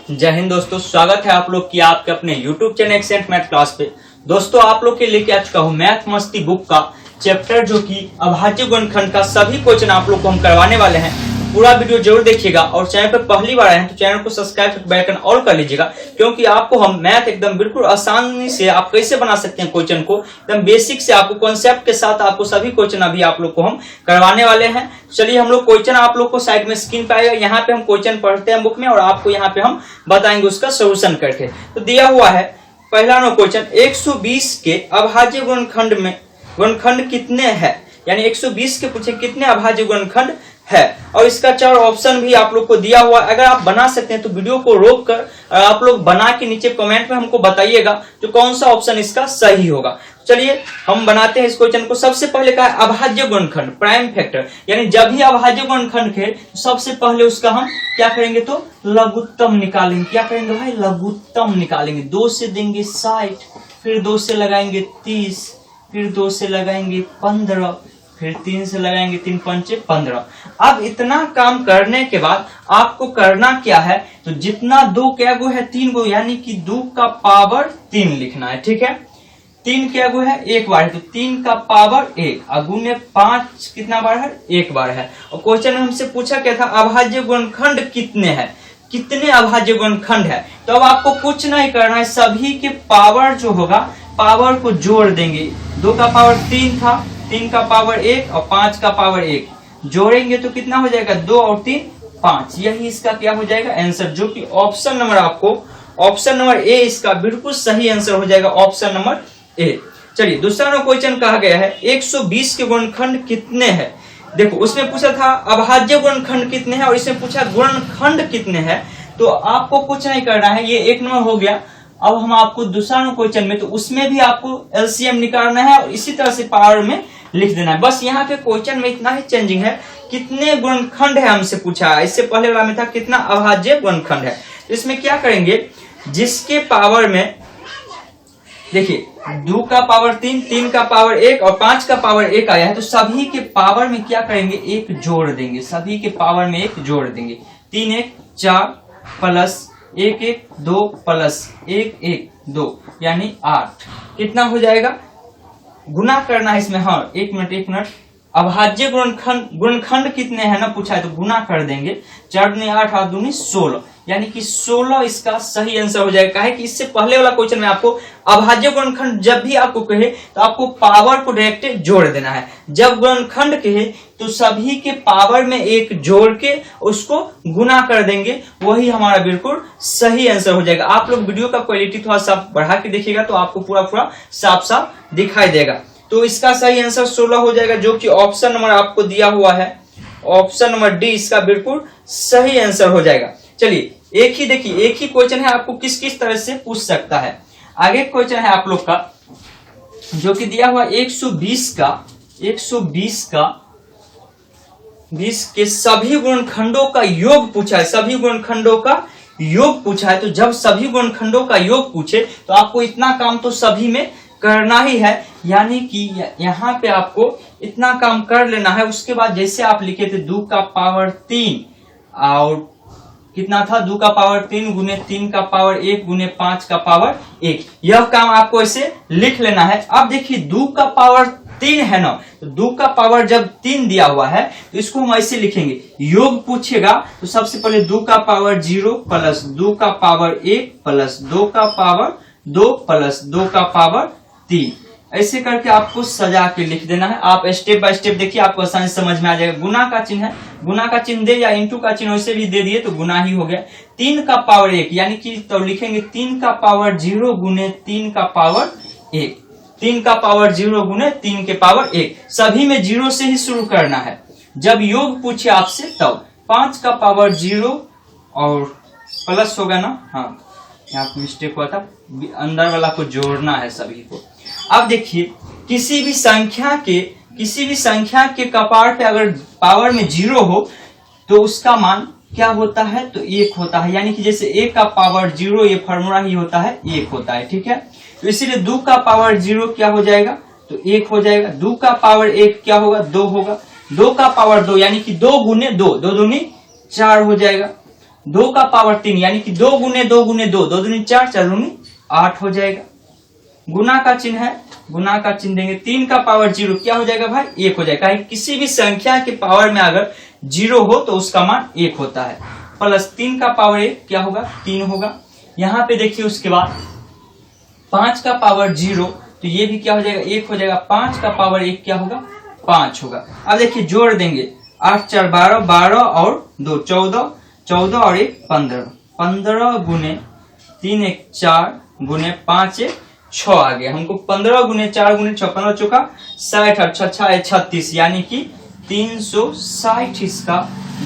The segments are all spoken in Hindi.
जय हिंद दोस्तों, स्वागत है आप लोग की आपके अपने YouTube channel accent math class पे। दोस्तों आप लोग के लेके आ चुका हूँ मैथ मस्ती बुक का चैप्टर जो कि अभाज्य गुणनखंड का सभी क्वेश्चन आप लोग को हम करवाने वाले हैं। पूरा वीडियो जरूर देखिएगा और चैनल पे पहली बार आए हैं तो चैनल को सब्सक्राइब करके बेल आइकन ऑल कर लीजिएगा, क्योंकि आपको हम मैथ एकदम बिल्कुल आसानी से आप कैसे बना सकते हैं क्वेश्चन को एकदम बेसिक से आपको कॉन्सेप्ट के साथ आपको सभी क्वेश्चन अभी आप लोग को हम करवाने वाले हैं। चलिए हम लोग क्वेश्चन आप लोग को साइड में स्क्रीन पे आएगा, यहाँ पे हम क्वेश्चन पढ़ते हैं बुक में और आपको यहाँ पे हम बताएंगे उसका सोल्यूशन करके। तो दिया हुआ है पहला नो क्वेश्चन, 120 के अभाज्य गुणनखंड में गुणनखंड कितने हैं, यानी 120 के पूछे कितने अभाज्य गुणनखंड है और इसका 4 ऑप्शन भी आप लोग को दिया हुआ है। अगर आप बना सकते हैं तो वीडियो को रोक कर आप लोग बना के नीचे कमेंट में हमको बताइएगा जो कौन सा ऑप्शन इसका सही होगा। चलिए हम बनाते हैं इस क्वेश्चन को। सबसे पहले का है अभाज्य गुणनखंड प्राइम फैक्टर, यानी जब भी अभाज्य गुणनखंड है तो सबसे पहले उसका हम क्या करेंगे तो लघुत्तम निकालेंगे। क्या करेंगे भाई? लघुत्तम निकालेंगे। 2 से देंगे 60, फिर 2 से लगाएंगे 30, फिर 2 से लगाएंगे 15, फिर 3 से लगाएंगे 3 पंचे 15। अब इतना काम करने के बाद आपको करना क्या है तो जितना 2 क्या गो है 3 गो, यानी कि 2 का पावर 3 लिखना है। ठीक है, 3 क्या गो है 1 बार है तो 3 का पावर 1 अगुने 5 कितना बार है 1 बार है। और क्वेश्चन में हमसे पूछा क्या था अभाज्य गुणनखंड कितने हैं, कितने अभाज्य गुणनखंड है। तो अब आपको कुछ नहीं करना है, सभी के पावर जो होगा पावर को जोड़ देंगे। 2 का पावर 3 था, 3 का पावर 1 और 5 का पावर 1 जोड़ेंगे तो कितना हो जाएगा 2 और 3 5। यही इसका क्या हो जाएगा आंसर, जो कि ऑप्शन नंबर आपको ऑप्शन नंबर ए इसका बिल्कुल सही आंसर हो जाएगा, ऑप्शन नंबर ए। चलिए दूसरा क्वेश्चन कहा गया है 120 के गुणनखंड कितने हैं। देखो उसमें पूछा था अभाज्य गुणनखंड कितने हैं और इसमें पूछा गुणनखंड कितने हैं। तो आपको कुछ नहीं करना है, ये 1 नंबर हो गया। अब हम आपको दूसरा क्वेश्चन में तो उसमें भी आपको एलसीएम निकालना है और इसी तरह से पावर में लिख देना है। बस यहाँ पे क्वेश्चन में इतना ही चेंजिंग है, कितने गुणनखंड है हमसे पूछा है। इससे पहले वाला में था कितना अभाज्य गुणनखंड है। इसमें क्या करेंगे, जिसके पावर में देखिए 2 का पावर 3, 3 का पावर 1 और 5 का पावर 1 आया है तो सभी के पावर में क्या करेंगे 1 जोड़ देंगे। सभी के पावर में 1 जोड़ देंगे। 3 1 4 प्लस 1 1 2 प्लस 1 1 2 यानी 8। कितना हो जाएगा, गुना करना है इसमें। हाँ एक मिनट, अभाज्य गुणनखंड कितने हैं ना पूछा है तो गुना कर देंगे। 4 दूनी 8 8 दूनी 16, यानी कि 16 इसका सही आंसर हो जाएगा। है कि इससे पहले वाला क्वेश्चन में आपको अभाज्य गुणनखंड जब भी आपको कहे तो आपको पावर को डायरेक्ट जोड़ देना है। जब गुणनखंड कहे तो सभी के पावर में 1 जोड़ के उसको गुना कर देंगे, वही हमारा बिल्कुल सही आंसर हो जाएगा। आप लोग वीडियो का क्वालिटी थोड़ा सा बढ़ा के देखिएगा तो आपको पूरा साफ साफ दिखाई देगा। तो इसका सही आंसर 16 हो जाएगा, जो कि ऑप्शन नंबर आपको दिया हुआ है, ऑप्शन नंबर डी इसका बिल्कुल सही आंसर हो जाएगा। चलिए एक ही देखिए, एक ही क्वेश्चन है, आपको किस किस तरह से पूछ सकता है। आगे क्वेश्चन है आप लोग का जो कि दिया हुआ 120 के सभी गुणनखंडों का योग पूछा है। सभी गुणनखंडों का योग पूछा है तो जब सभी गुणनखंडों का योग पूछे तो आपको इतना काम तो सभी में करना ही है, यानी कि यहाँ पे आपको इतना काम कर लेना है। उसके बाद जैसे आप लिखे थे 2 का पावर 3 और कितना था 2 का पावर 3 गुने 3 का पावर 1 गुने 5 का पावर 1, यह काम आपको ऐसे लिख लेना है। अब देखिए 2 का पावर 3 है ना, तो 2 का पावर जब 3 दिया हुआ है तो इसको हम ऐसे लिखेंगे, योग पूछेगा तो सबसे पहले 2 का पावर 0 प्लस 2 का पावर 1 प्लस 2 का पावर 2 प्लस 2 का पावर 3, ऐसे करके आपको सजा के लिख देना है। आप स्टेप बाय स्टेप देखिए, आपको आसानी से समझ में आ जाएगा। गुना का चिन्ह है, गुना का चिन्ह दे या इंटू का चिन्ह वैसे भी दे दिए तो गुना ही हो गया। 3 का पावर 1 यानी कि तो लिखेंगे 3 का पावर 0 गुने 3 का पावर 1, 3 का पावर 0 गुने 3 के पावर 1, सभी में 0 से ही शुरू करना है जब योग पूछे आपसे तब। 5 का पावर 0 और प्लस होगा ना, हाँ यहाँ मिस्टेक हुआ था, अंदर वाला को जोड़ना है सभी को। अब देखिए किसी भी संख्या के कपार पे अगर पावर में 0 हो तो उसका मान क्या होता है तो 1 होता है, यानी कि जैसे 1 का पावर 0 ये फॉर्मूला ही होता है 1 होता है। ठीक है, तो इसीलिए 2 का पावर 0 क्या हो जाएगा तो 1 हो जाएगा। 2 का पावर 1 क्या होगा 2 होगा। 2 का पावर 2 यानी कि 2 गुने 2, 2 दूनी 4 हो जाएगा। 2 का पावर 3 यानी कि 2 गुने 2 गुने 2, 2 दूनी 4, 4 दूनी 8 हो जाएगा। गुना का चिन्ह है, गुना का चिन्ह देंगे। 3 का पावर 0 क्या हो जाएगा भाई? 1 हो जाएगा। किसी भी संख्या के पावर में अगर 0 हो तो उसका मान 1 होता है। प्लस 3 का पावर 1 क्या होगा? 3 होगा। यहाँ पे देखिए उसके बाद 5 का पावर 0 तो ये भी क्या हो जाएगा? 1 हो जाएगा। 5 का पावर 1 क्या होगा? 5 होगा। अब देखिए जोड़ देंगे, 8 4 12, 12 और 2 14, 14 और 1 15, 15 गुने 3 1 4 गुने 5 1 6 आ गया। हमको 15 गुने 4 गुने 6, 15 चौका 60 और 6 6 36 यानी कि 360 इसका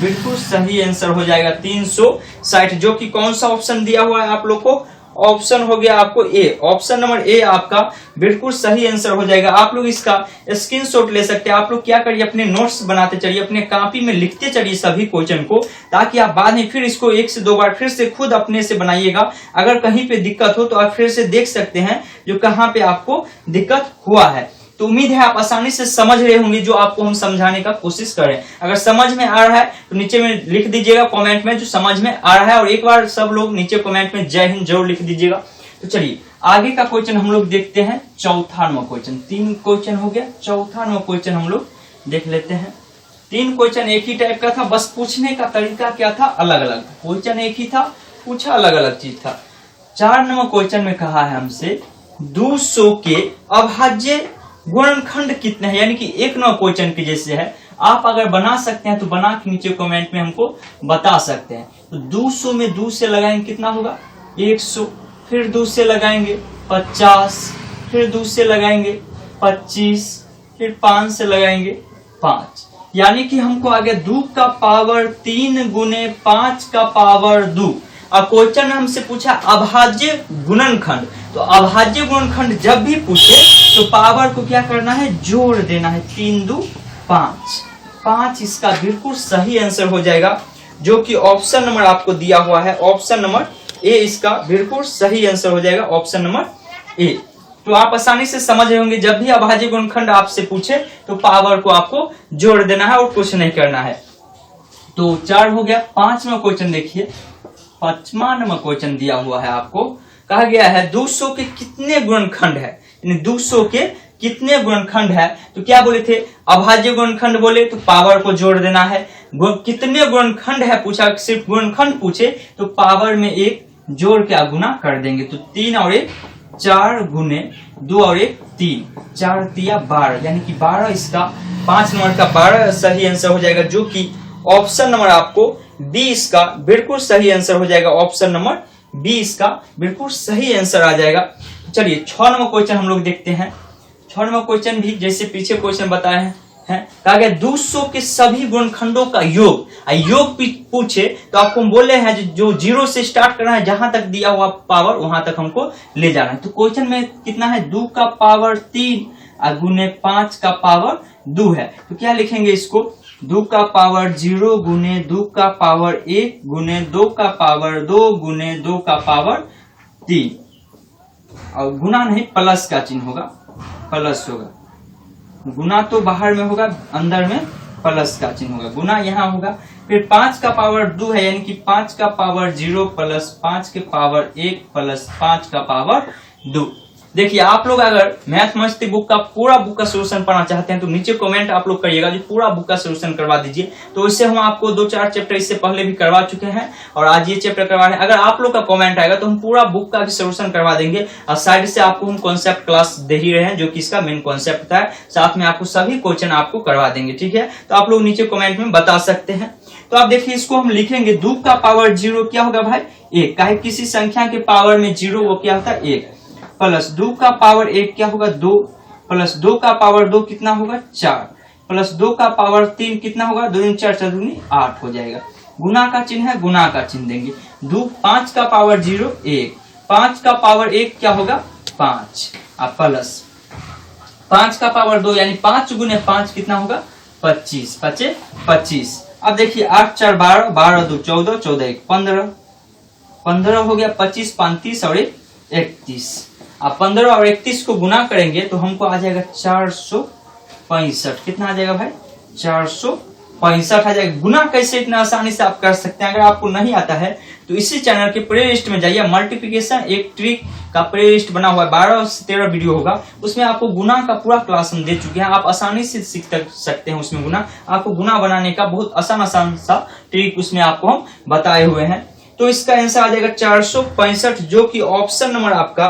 बिल्कुल सही आंसर हो जाएगा। 360 जो कि कौन सा ऑप्शन दिया हुआ है आप लोग को? ऑप्शन हो गया आपको ए। ऑप्शन नंबर ए आपका बिल्कुल सही आंसर हो जाएगा। आप लोग इसका स्क्रीनशॉट ले सकते हैं। आप लोग क्या करिए, अपने नोट्स बनाते चलिए, अपने कॉपी में लिखते चलिए सभी क्वेश्चन को, ताकि आप बाद में फिर इसको 1 से 2 बार फिर से खुद अपने से बनाइएगा। अगर कहीं पे दिक्कत हो तो आप फिर से देख सकते हैं जो कहाँ पे आपको दिक्कत हुआ है। तो उम्मीद है आप आसानी से समझ रहे होंगे जो आपको हम समझाने का कोशिश कर रहे हैं। अगर समझ में आ रहा है तो नीचे में लिख दीजिएगा कमेंट में जो समझ में आ रहा है, और एक बार सब लोग नीचे कमेंट में जय हिंद जरूर लिख दीजिएगा। तो चलिए आगे का क्वेश्चन हम लोग देखते हैं। चौथा नंबर क्वेश्चन, 3 क्वेश्चन हो गया। चौथा नंबर क्वेश्चन हम लोग देख लेते हैं। 3 क्वेश्चन एक ही टाइप का था, बस पूछने का तरीका क्या था? अलग अलग। क्वेश्चन एक ही था, पूछा अलग अलग चीज था। 4 नंबर क्वेश्चन में कहा है हमसे 200 के अभाज्य गुणनखंड कितने हैं, यानी कि 1 नंबर क्वेश्चन के जैसे है। आप अगर बना सकते हैं तो बना के नीचे कमेंट में हमको बता सकते हैं। तो 200 में 2 से लगाएंगे कितना होगा? 100, फिर 2 से लगाएंगे 50, फिर 2 से लगाएंगे 25, फिर 5 से लगाएंगे 5, यानी कि हमको आ गया 2 का पावर 3 गुने 5 का पावर 2। अब क्वेश्चन में हमसे पूछा अभाज्य गुणनखंड, तो अभाज्य गुणनखंड जब भी पूछे तो पावर को क्या करना है? जोड़ देना है। 3 2 5, 5 इसका बिल्कुल सही आंसर हो जाएगा, जो कि ऑप्शन नंबर आपको दिया हुआ है। ऑप्शन नंबर ए इसका बिल्कुल सही आंसर हो जाएगा, ऑप्शन नंबर ए। तो आप आसानी से समझ रहे होंगे जब भी अभाज्य गुणनखंड आपसे पूछे तो पावर को आपको जोड़ देना है और कुछ नहीं करना है। तो 4 हो गया। 5वां क्वेश्चन देखिए। 5वां नंबर क्वेश्चन दिया हुआ है आपको, कहा गया है 200 के कितने गुणनखंड है, यानी 200 के कितने गुणनखंड है। तो क्या बोले थे? अभाज्य गुणनखंड बोले तो पावर को जोड़ देना है। कितने गुणनखंड है पूछा, सिर्फ गुणनखंड पूछे तो पावर में 1 जोड़ के गुना कर देंगे। तो 3 और 1 4 गुने 2 और 1 3, 4 तिया 12, यानी कि 12 इसका 5 नंबर का 12 सही आंसर हो जाएगा, जो कि ऑप्शन नंबर आपको बी इसका बिल्कुल सही आंसर हो जाएगा। ऑप्शन नंबर बी इसका बिल्कुल सही आंसर आ जाएगा। चलिए 6 नंबर क्वेश्चन हम लोग देखते हैं। 6 नंबर क्वेश्चन भी जैसे पीछे क्वेश्चन बताए हैं, कहा गया 200 के सभी गुणनखंडों का योग। योग पूछे तो आपको हम बोले हैं जो 0 से स्टार्ट करना है, जहां तक दिया हुआ पावर वहां तक हमको ले जाना है। तो क्वेश्चन में कितना है? 2 का पावर 3 गुने 5 का पावर 2 है। तो क्या लिखेंगे इसको? 2 का पावर 0 गुने 2 का पावर 1 गुने 2 का पावर 2 गुने 2 का पावर 3, और गुना नहीं प्लस का चिन्ह होगा, प्लस होगा। गुना तो बाहर में होगा, अंदर में प्लस का चिन्ह होगा, गुना यहाँ होगा। फिर 5 का पावर 2 है, यानी कि 5 का पावर 0 प्लस 5 के पावर 1 प्लस 5 का पावर 2। देखिए आप लोग अगर मैथ मस्ती बुक का पूरा बुक का सोल्यूशन पढ़ना चाहते हैं तो नीचे कमेंट आप लोग करिएगा जो पूरा बुक का सोल्यूशन करवा दीजिए। तो इससे हम आपको 2-4 चैप्टर इससे पहले भी करवा चुके हैं और आज ये चैप्टर करवा रहे हैं। अगर आप लोग का कमेंट आएगा तो हम पूरा बुक का भी सोल्यूशन करवा देंगे, और साइड से आपको हम कॉन्सेप्ट क्लास दे ही रहे हैं जो कि इसका मेन कॉन्सेप्ट है। साथ में आपको सभी क्वेश्चन आपको करवा देंगे, ठीक है। तो आप लोग नीचे कमेंट में बता सकते हैं। तो आप देखिए इसको हम लिखेंगे 2 का पावर 0 क्या होगा भाई? 1। काहे किसी संख्या के पावर में 0 वो क्या होता है? 1, प्लस 2 का पावर 1 क्या होगा? 2, प्लस 2 का पावर 2 कितना होगा? 4, प्लस 2 का पावर 3 कितना होगा? 2 दूनी 4, 4 दूनी 8 हो जाएगा। गुना का चिन्ह है, गुना का चिन्ह देंगे। 5 का पावर 0 1, 5 का पावर 1 क्या होगा? 5, प्लस 5 का पावर 2 यानी 5 गुने 5 कितना होगा? 25, 25। अब देखिए 8 4 12, 12 2 14, 14 1 15, 15 हो गया। 25 5 30 और 1 31। अब 15 और 31 को गुना करेंगे तो हमको आ जाएगा 465। कितना आ जाएगा भाई? 65 आ जाएगा। गुना कैसे इतना आसानी से आप कर सकते हैं, अगर आपको नहीं आता है तो इसी चैनल के प्ले लिस्ट में जाइए, मल्टीप्लिकेशन एक ट्रिक का प्ले लिस्ट बना हुआ है, 12 से 13 वीडियो होगा, उसमें आपको गुना का पूरा क्लास हम दे चुके हैं। आप आसानी से सीख सकते हैं उसमें गुना, आपको गुना बनाने का बहुत आसान सा ट्रिक उसमें आपको हम बताए हुए हैं। तो इसका आंसर आ जाएगा 465, जो कि ऑप्शन नंबर आपका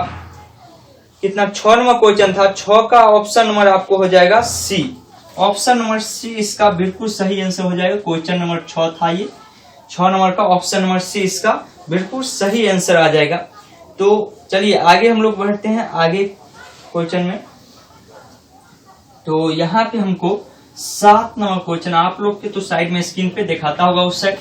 कितना 6 नंबर क्वेश्चन था, 6 का ऑप्शन नंबर आपको हो जाएगा सी। ऑप्शन नंबर सी इसका बिल्कुल सही आंसर हो जाएगा। क्वेश्चन नंबर 6 था ये, 6 नंबर का ऑप्शन नंबर सी इसका बिल्कुल सही आंसर आ जाएगा। तो चलिए आगे हम लोग बढ़ते हैं आगे क्वेश्चन में। तो यहाँ पे हमको 7 नंबर क्वेश्चन, आप लोग के तो साइड में स्क्रीन पे दिखाता होगा उस साइड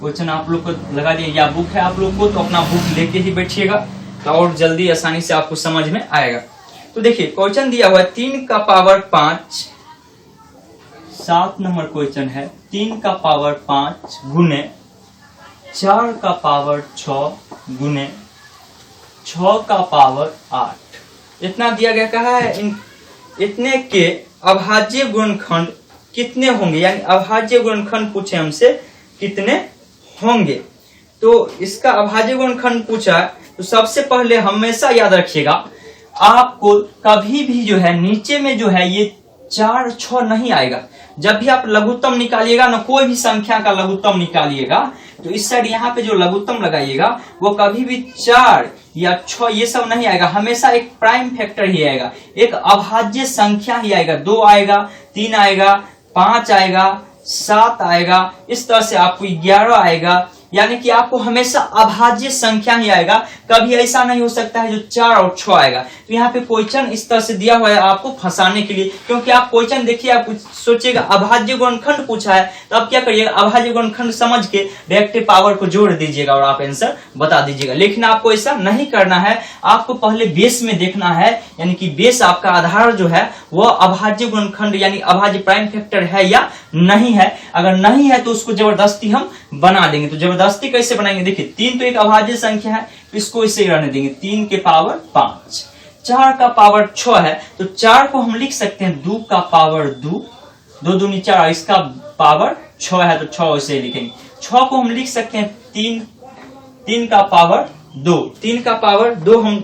क्वेश्चन आप लोग को लगा दिया, या बुक है आप लोग को तो अपना बुक लेके ही बैठिएगा तो और जल्दी आसानी से आपको समझ में आएगा। तो देखिए क्वेश्चन दिया हुआ है 3 का पावर 5, 7 नंबर क्वेश्चन है, 3 का पावर 5 गुने 4 का पावर 6 गुने 6 का पावर 8, इतना दिया गया। कहा है इतने के अभाज्य गुणनखंड कितने होंगे, यानी अभाज्य गुणनखंड पूछे हमसे कितने होंगे। तो इसका अभाज्य गुणनखंड पूछा तो सबसे पहले हमेशा याद रखिएगा, आपको कभी भी जो है नीचे में जो है ये 4 6 नहीं आएगा। जब भी आप लघुत्तम निकालिएगा ना, कोई भी संख्या का लघुत्तम निकालिएगा तो इस साइड यहाँ पे जो लघुत्तम लगाइएगा वो कभी भी 4 या 6 ये सब नहीं आएगा, हमेशा एक प्राइम फैक्टर ही आएगा, एक अभाज्य संख्या ही आएगा। 2 आएगा, 3 आएगा, 5 आएगा, 7 आएगा, इस तरह से आपको 11 आएगा, यानी कि आपको हमेशा अभाज्य संख्या ही आएगा। कभी ऐसा नहीं हो सकता है जो 4 और 6 आएगा। तो यहाँ पे क्वेश्चन इस तरह से दिया हुआ है आपको फंसाने के लिए, क्योंकि आप क्वेश्चन देखिए आप सोचिएगा अभाज्य गुणनखंड पूछा है तो आप क्या करिएगा, अभाज्य गुणनखंड समझ के डायरेक्ट पावर को जोड़ दीजिएगा और आप आंसर बता दीजिएगा। लेकिन आपको ऐसा नहीं करना है, आपको पहले बेस में देखना है, यानी कि बेस आपका आधार जो है वह अभाज्य गुणनखंड यानी अभाज्य प्राइम फैक्टर है या नहीं है। अगर नहीं है तो उसको जबरदस्ती हम बना देंगे। तो जबरदस्ती कैसे बनाएंगे, देखिए 3 तो एक अभाज्य संख्या है, इसको इसे रहने देंगे, 3 के पावर 5, 4 का पावर 6 है तो 4 को हम लिख सकते हैं 2 का पावर 2, 2 दूनी 4, इसका पावर 6 है तो 6 इसे लिखेंगे। 6 को हम लिख सकते हैं 3 का पावर 2, 3 का पावर 2 हम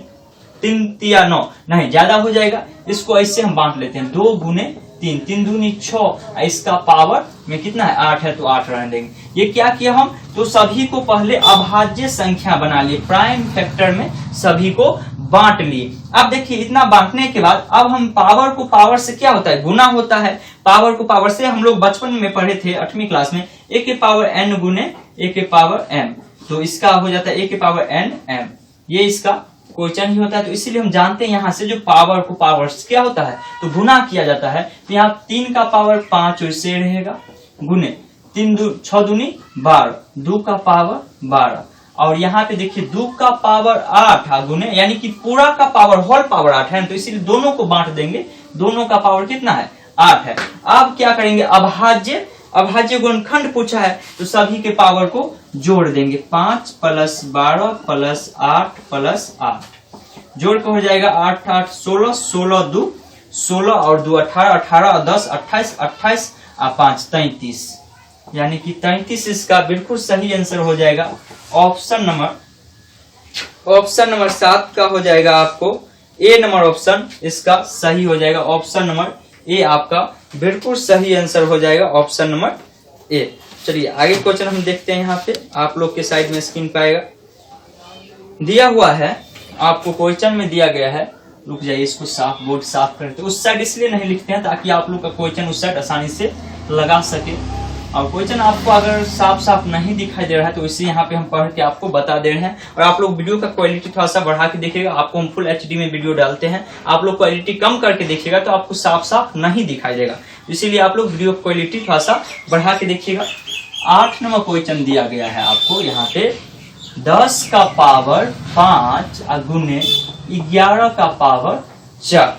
3 तिया 9 नहीं ज्यादा हो जाएगा, इसको ऐसे हम बांट लेते हैं 2 गुने 3, 3 दूनी 6, इसका पावर में कितना है 8 है तो 8 रहने देंगे। ये क्या किया हम, तो सभी को पहले अभाज्य संख्या बना लिए, प्राइम फैक्टर में सभी को बांट लिए। अब देखिए इतना बांटने के बाद अब हम पावर को पावर से क्या होता है, गुना होता है। पावर को पावर से हम लोग बचपन में पढ़े थे 8वीं क्लास में, a के पावर n गुने a के पावर m, तो इसका हो जाता है a के पावर n m, ये इसका क्वेश्चन ही होता है। तो इसीलिए हम जानते हैं यहाँ से जो पावर को पावर से क्या होता है तो गुना किया जाता है। तो यहाँ 3 का पावर 5 वैसे रहेगा गुने 6 दूनी 12, 2 का पावर 12, और यहाँ पे देखिए 2 का पावर 8 गुने, यानी कि पूरा का पावर होल पावर 8 है, तो इसीलिए दोनों को बांट देंगे, दोनों का पावर कितना है 8 है। अब क्या करेंगे, अभाज्य गुणनखंड पूछा है तो सभी के पावर को जोड़ देंगे, 5 + 12 + 8 + 8, जोड़ के हो जाएगा 8 8 16, 16 2 16 और 2 18, 18 और 10 28, 28 और 5 33, यानी कि 33 इसका बिल्कुल सही आंसर हो जाएगा। ऑप्शन नंबर 7 का हो जाएगा आपको ए नंबर ऑप्शन इसका सही हो जाएगा। ऑप्शन नंबर ए आपका बिल्कुल सही आंसर हो जाएगा, ऑप्शन नंबर ए। चलिए आगे क्वेश्चन हम देखते हैं। यहाँ पे आप लोग के साइड में स्क्रीन पे आएगा, दिया हुआ है आपको क्वेश्चन में दिया गया है, रुक जाइए इसको बोर्ड साफ करते हैं। उस साइड इसलिए नहीं लिखते हैं ताकि आप लोग का क्वेश्चन उस साइड आसानी से लगा सके, और क्वेश्चन आपको अगर साफ साफ नहीं दिखाई दे रहा है तो इसे यहाँ पे हम पढ़ के आपको बता दे रहे हैं। और आप लोग वीडियो का क्वालिटी थोड़ा सा बढ़ा के देखिएगा, आपको हम फुल HD में वीडियो डालते हैं, आप लोग क्वालिटी कम करके देखिएगा तो आपको साफ साफ नहीं दिखाई देगा, इसीलिए आप लोग वीडियो क्वालिटी थोड़ा सा बढ़ा के देखिएगा। 8 नंबर क्वेश्चन दिया गया है आपको यहाँ पे, 10 का पावर 5 गुने 11 का पावर 4,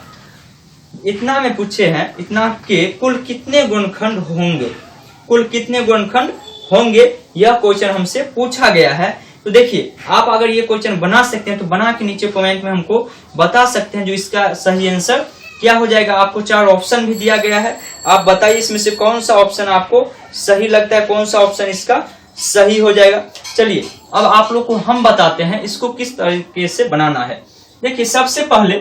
इतना में पूछे हैं, इतना के कुल कितने गुणनखंड होंगे, कुल कितने गुणनखंड होंगे, यह क्वेश्चन हमसे पूछा गया है। तो देखिए आप अगर ये क्वेश्चन बना सकते हैं तो बना के नीचे कमेंट में हमको बता सकते हैं जो इसका सही आंसर क्या हो जाएगा। आपको 4 ऑप्शन भी दिया गया है, आप बताइए इसमें से कौन सा ऑप्शन आपको सही लगता है? कौन सा ऑप्शन इसका सही हो जाएगा? चलिए अब आप लोग को हम बताते हैं इसको किस तरीके से बनाना है। देखिए सबसे पहले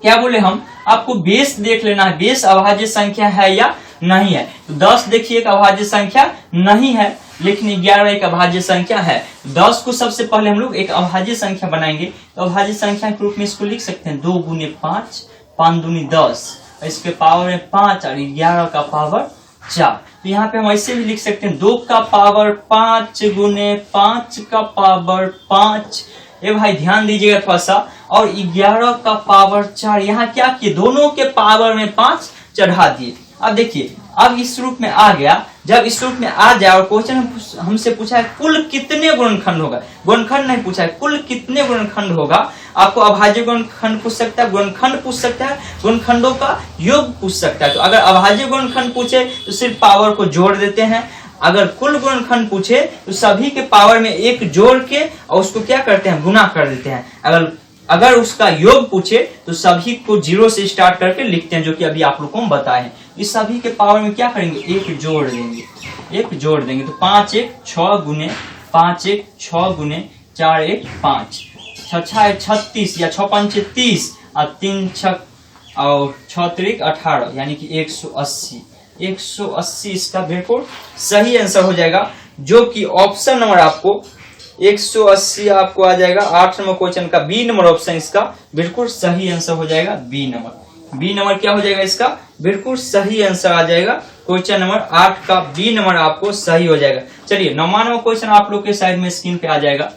क्या बोले हम, आपको बेस देख लेना है, बेस अभाज्य संख्या है या नहीं है। तो 10 देखिए एक अभाज्य संख्या नहीं है, लेकिन 11 एक अभाज्य संख्या है। 10 को सबसे पहले हम लोग एक अभाज्य संख्या बनाएंगे, तो अभाज्य संख्या के रूप में इसको लिख सकते हैं 2 गुने 5, 5 दूनी 10, इसके पावर में 5 और 11 का पावर 4। तो यहाँ पे हम ऐसे भी लिख सकते हैं 2 का पावर 5 गुने 5 का पावर 5। ये भाई ध्यान दीजिएगा थोड़ा सा, और 11 का पावर 4। यहाँ क्या किए, दोनों के पावर में 5 चढ़ा दिए। अब देखिए अब इस रूप में आ गया, जब इस रूप में आ जाए और क्वेश्चन हमसे पूछा है कुल कितने गुणनखंड होगा, गुणनखंड नहीं पूछा है, कुल कितने गुणनखंड होगा। आपको अभाज्य गुणनखंड पूछ सकता है, गुणनखंड पूछ सकता है, गुणनखंडों का योग पूछ सकता है। तो अगर अभाज्य गुणनखंड पूछे तो सिर्फ पावर को जोड़ देते हैं, अगर कुल गुणनखंड पूछे तो सभी के पावर में 1 जोड़ के और उसको क्या करते हैं, गुना कर देते हैं। अगर उसका योग पूछे तो सभी को 0 से स्टार्ट करके लिखते हैं, जो कि अभी आप लोग को हम बताए हैं। इस सभी के पावर में क्या करेंगे, 1 जोड़ देंगे, 1 जोड़ देंगे। तो 5 1 6 गुने 5 1 6 गुने 4 1 5, 6 6 36 या 6 5 30 और 3 6 और 6 3 18, यानी कि 180। 180 इसका बिल्कुल सही आंसर हो जाएगा, जो कि ऑप्शन नंबर आपको 180 आपको आ जाएगा 8 नंबर क्वेश्चन का बी नंबर ऑप्शन इसका बिल्कुल सही आंसर हो जाएगा। बी नंबर क्या हो जाएगा, इसका बिल्कुल सही आंसर आ जाएगा। क्वेश्चन नंबर 8 का बी नंबर आपको सही हो जाएगा। चलिए 9वां नंबर क्वेश्चन आप लोग के साइड में स्क्रीन पे आ जाएगा।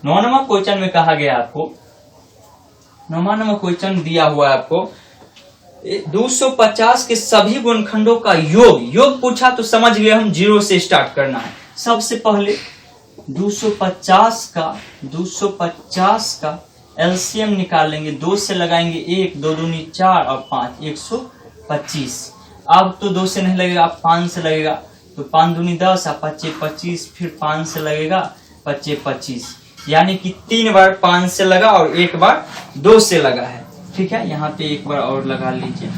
9 नंबर क्वेश्चन में कहा गया आपको, 9वां नंबर क्वेश्चन दिया हुआ है आपको 250 के सभी गुणनखंडों का योग पूछा, तो समझ गए हम 0 से स्टार्ट करना है। सबसे पहले 250 का एलसीएम निकाल लेंगे, 2 से लगाएंगे 1, 2 दूनी 4 और 5, 125। अब तो 2 से नहीं लगेगा, अब 5 से लगेगा, तो 5 दूनी 10 और 25 25, फिर 5 से लगेगा 25 25, यानी कि 3 बार 5 से लगा और 1 बार 2 से लगा है। ठीक है, यहाँ पे 1 बार और लगा लीजिए,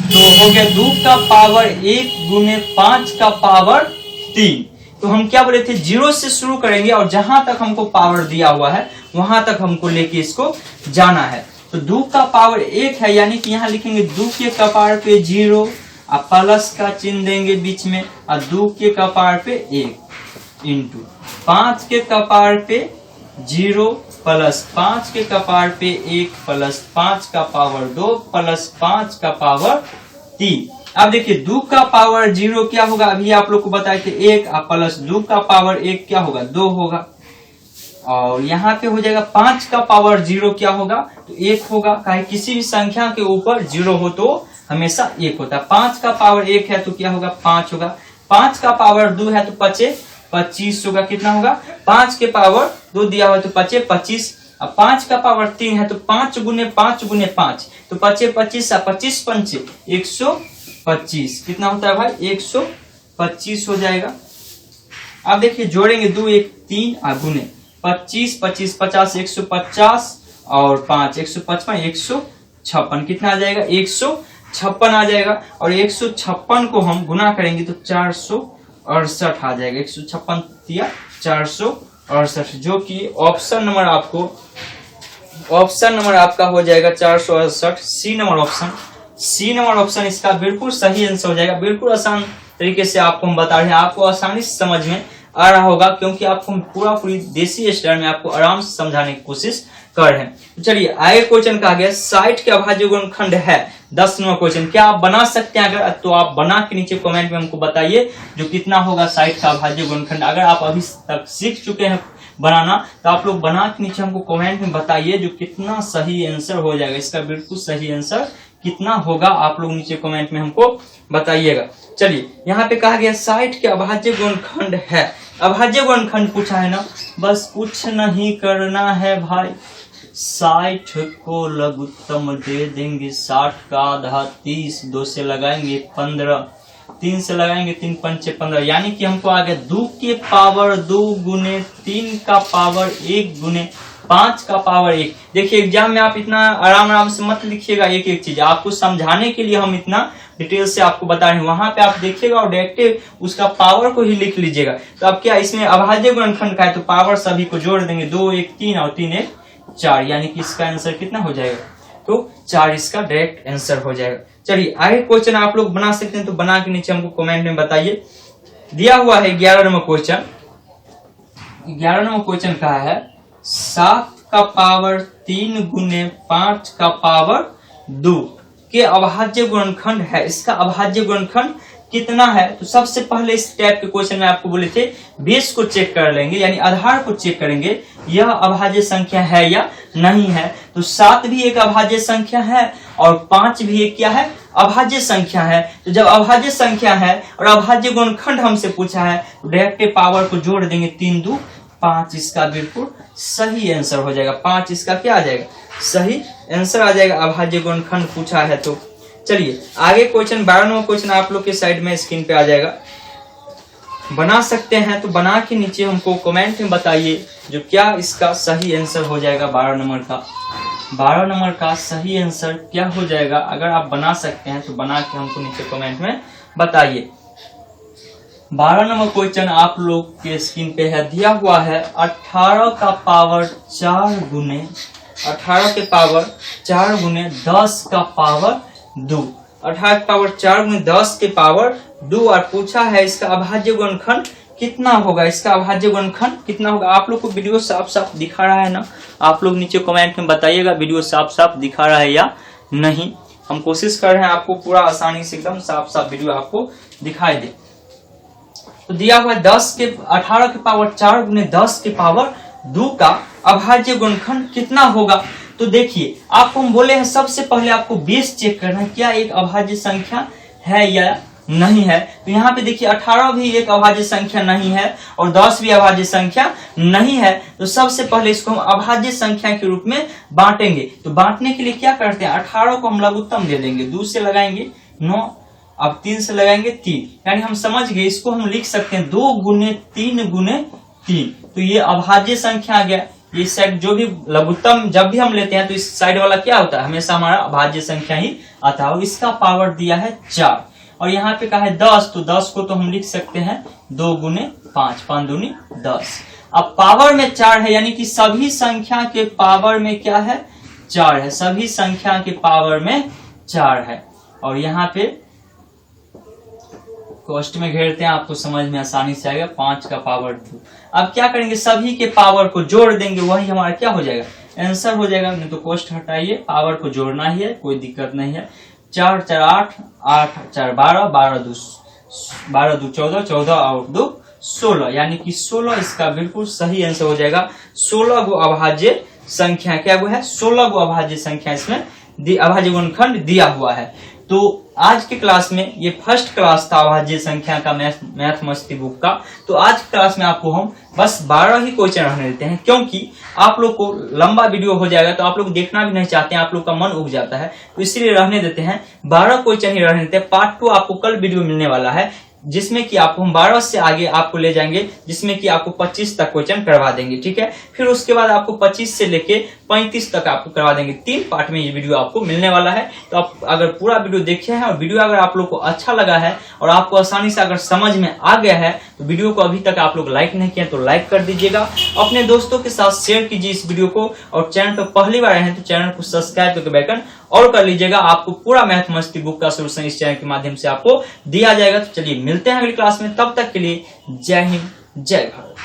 तो हो गया 2 का पावर 1 गुने 5 का पावर 3। तो हम क्या बोले थे, 0 से शुरू करेंगे और जहां तक हमको पावर दिया हुआ है वहां तक हमको लेके इसको जाना है। तो 2 का पावर 1 है, यानी कि यहाँ लिखेंगे 2 के कपार पे 0 और प्लस का चिन्ह देंगे बीच में, और 2 के कपार पे 1 इंटू 5 के कपार पे 0 प्लस 5 के कपार पे 1 प्लस 5 का पावर 2 प्लस 5 का पावर 3। अब देखिए 2 का पावर 0 क्या होगा, अभी आप लोग को बताए थे 1, प्लस 2 का पावर 1 क्या होगा, 2 होगा, और यहाँ पे हो जाएगा 5 का पावर 0 क्या होगा, तो 1 होगा। काहे किसी भी संख्या के ऊपर 0 हो तो हमेशा 1 होता है। 5 का पावर 1 है तो क्या होगा, 5 होगा। 5 का पावर 2 है तो 25 25 होगा, कितना होगा, 5 के पावर 2 दिया हुआ तो 25 25। अब 5 का पावर 3 है तो 5 गुने 5 गुने 5, तो 25 25 25 पंचे 125, कितना होता है भाई, 125 हो जाएगा। अब देखिए जोड़ेंगे 2 1 3 और गुने 25 25 50 150 और 5 155 156, कितना आ जाएगा, 156 आ जाएगा। और 156 को हम गुना करेंगे तो 468 आ जाएगा, 156 दिया 468, जो कि ऑप्शन नंबर आपका हो जाएगा 468, सी नंबर ऑप्शन इसका बिल्कुल सही आंसर हो जाएगा। बिल्कुल आसान तरीके से आपको हम बता रहे हैं, आपको आसानी से समझ में आ रहा होगा, क्योंकि आपको हम पूरी देसी स्टाइल में आपको आराम से समझाने की कोशिश कर रहे हैं। तो चलिए आगे क्वेश्चन कहा गया 60 के अभाज्य गुणनखंड है। 10 नंबर क्वेश्चन, क्या आप बना सकते हैं? अगर तो आप बना के नीचे कमेंट में हमको बताइए जो कितना होगा 60 का अभाज्य गुणनखंड। अगर आप अभी तक सीख चुके हैं बनाना तो आप लोग बना के नीचे हमको कमेंट में बताइए जो कितना सही आंसर हो जाएगा। इसका बिल्कुल सही आंसर कितना होगा आप लोग नीचे कमेंट में हमको बताइएगा। चलिए यहाँ पे कहा गया 60 के अभाज्य गुणनखंड है। अभाज्य गुणनखंड पूछा है ना, बस कुछ नहीं करना है भाई, 60 को लघुत्तम दे देंगे, 60 का आधा 30, 2 से लगाएंगे 15, 3 से लगाएंगे 3 पंचे 15, यानी कि हमको आ गया 2 के पावर 2 गुने 3 का पावर 1 गुने 5 का पावर 1। देखिए एग्जाम में आप इतना आराम से मत लिखिएगा एक एक चीज, आपको समझाने के लिए हम इतना डिटेल से आपको बता रहे हैं, वहां पे आप देखिएगा और डायरेक्ट उसका पावर को ही लिख लीजिएगा। तो अब क्या इसमें अभाज्य गुणनखंड का है तो पावर सभी को जोड़ देंगे, 2 1 3 और 3 1 4, यानी कि इसका आंसर कितना हो जाएगा, तो 4 इसका डायरेक्ट आंसर हो जाएगा। चलिए आगे क्वेश्चन आप लोग बना सकते हैं, तो बना के नीचे हमको कमेंट में बताइए। दिया हुआ है 11 नंबर क्वेश्चन। 11 नंबर क्वेश्चन का है 7 का पावर 3 गुने 5 का पावर 2 के अभाज्य गुणनखंड है। इसका अभाज्य गुणनखंड कितना है? तो सबसे पहले इस टाइप के क्वेश्चन में आपको बोले थे बेस को चेक कर लेंगे, यानी आधार को चेक करेंगे यह अभाज्य संख्या है या नहीं है। तो 7 भी एक अभाज्य संख्या है और 5 भी एक क्या है, अभाज्य संख्या है। तो जब अभाज्य संख्या है और अभाज्य गुणनखंड हमसे पूछा है तो डायरेक्ट पावर को जोड़ देंगे, 3 2 5, इसका बिल्कुल सही आंसर हो जाएगा। 5 इसका क्या आ जाएगा, सही आंसर आ जाएगा, अभाज्य गुणनखंड पूछा है। तो चलिए आगे क्वेश्चन 12 नंबर क्वेश्चन आप लोग के साइड में स्क्रीन पे आ जाएगा, बना सकते हैं तो बना के नीचे हमको कमेंट में बताइए जो क्या इसका सही आंसर हो जाएगा। 12 नंबर का सही आंसर क्या हो जाएगा? अगर आप बना सकते हैं तो बना के हमको नीचे कमेंट में बताइए। 12 नंबर क्वेश्चन आप लोग के स्क्रीन पे है, दिया हुआ है 18 का पावर 4 गुने 18 के पावर 4 गुने 10 का पावर 2, 18 के पावर 4 गुने 10 के पावर 2 और पूछा है इसका अभाज्य गुणनखंड कितना होगा। इसका अभाज्य गुणनखंड कितना होगा? आप लोग को वीडियो साफ साफ दिखा रहा है ना? आप लोग नीचे कमेंट में बताइएगा वीडियो साफ साफ दिखा रहा है या नहीं। हम कोशिश कर रहे हैं आपको पूरा आसानी से एकदम साफ साफ वीडियो आपको दिखाई दे। तो दिया हुआ 18 के पावर 4 गुने 10 के पावर 2 का अभाज्य गुणनखंड कितना होगा। तो देखिए आपको हम बोले हैं सबसे पहले आपको बेस चेक करना है, क्या एक अभाज्य संख्या है या नहीं है। तो यहाँ पे देखिए 18 भी एक अभाज्य संख्या नहीं है और 10 भी अभाज्य संख्या नहीं है। तो सबसे पहले इसको हम अभाज्य संख्या के रूप में बांटेंगे। तो बांटने के लिए क्या करते हैं, 18 को हम लघुत्तम ले लेंगे, 2 से लगाएंगे 9, अब 3 से लगाएंगे 3, यानी हम समझ गए। इसको हम लिख सकते हैं 2 गुने 3 गुने 3। तो ये अभाज्य संख्या आ गया। ये साइड जो भी लघुत्तम जब भी हम लेते हैं तो इस साइड वाला क्या होता है, हमेशा हमारा अभाज्य संख्या ही आता है। और इसका पावर दिया है 4 और यहाँ पे कहा है 10, तो 10 को तो हम लिख सकते हैं 2 गुने 5, 5 दूनी 10। अब पावर में 4 है, यानी कि सभी संख्या के पावर में क्या है, 4 है। सभी संख्या के पावर में 4 है। और यहाँ पे कॉस्ट में घेरते हैं, आपको समझ में आसानी से आएगा। 5 का पावर 2। अब क्या करेंगे, सभी के पावर को जोड़ देंगे, वही हमारा क्या हो जाएगा, आंसर हो जाएगा। नहीं तो कॉस्ट हटाइए, पावर को जोड़ना ही है, कोई दिक्कत नहीं है। 4 4 8, 8 4 12, 12 2 14, 14 और 2 16, यानी कि 16 इसका बिल्कुल सही आंसर हो जाएगा। 16 गो अभाज्य संख्या क्या वो है, 16 गो अभाज्य संख्या इसमें अभाज्य गुणनखंड दिया हुआ है। तो आज के क्लास में ये फर्स्ट क्लास था अभाज्य संख्या का मैथ मस्ती बुक का। तो आज की क्लास में आपको हम बस 12 ही क्वेश्चन रहने देते हैं, क्योंकि आप लोग को लंबा वीडियो हो जाएगा तो आप लोग देखना भी नहीं चाहते हैं, आप लोग का मन उब जाता है, तो इसलिए रहने देते हैं। 12 क्वेश्चन ही रहने देते हैं। पार्ट 2 आपको कल वीडियो मिलने वाला है, जिसमें कि आपको हम 12 से आगे आपको ले जाएंगे, जिसमें कि आपको 25 तक क्वेश्चन करवा देंगे, ठीक है। फिर उसके बाद आपको 25 से लेके 35 तक आपको करवा देंगे। 3 पार्ट में ये वीडियो आपको मिलने वाला है। तो आप अगर पूरा वीडियो देखे हैं और वीडियो अगर आप लोग को अच्छा लगा है और आपको आसानी से अगर समझ में आ गया है तो वीडियो को अभी तक आप लोग लाइक नहीं किए तो लाइक कर दीजिएगा, अपने दोस्तों के साथ शेयर कीजिए इस वीडियो को, और चैनल पर पहली बार आए हैं तो चैनल को सब्सक्राइब करके बेल आइकन और कर लीजिएगा। आपको पूरा मैथ मस्ती बुक का सोल्यूशन इस चैनल के माध्यम से आपको दिया जाएगा। तो चलिए मिलते हैं अगली क्लास में, तब तक के लिए जय हिंद जय भारत।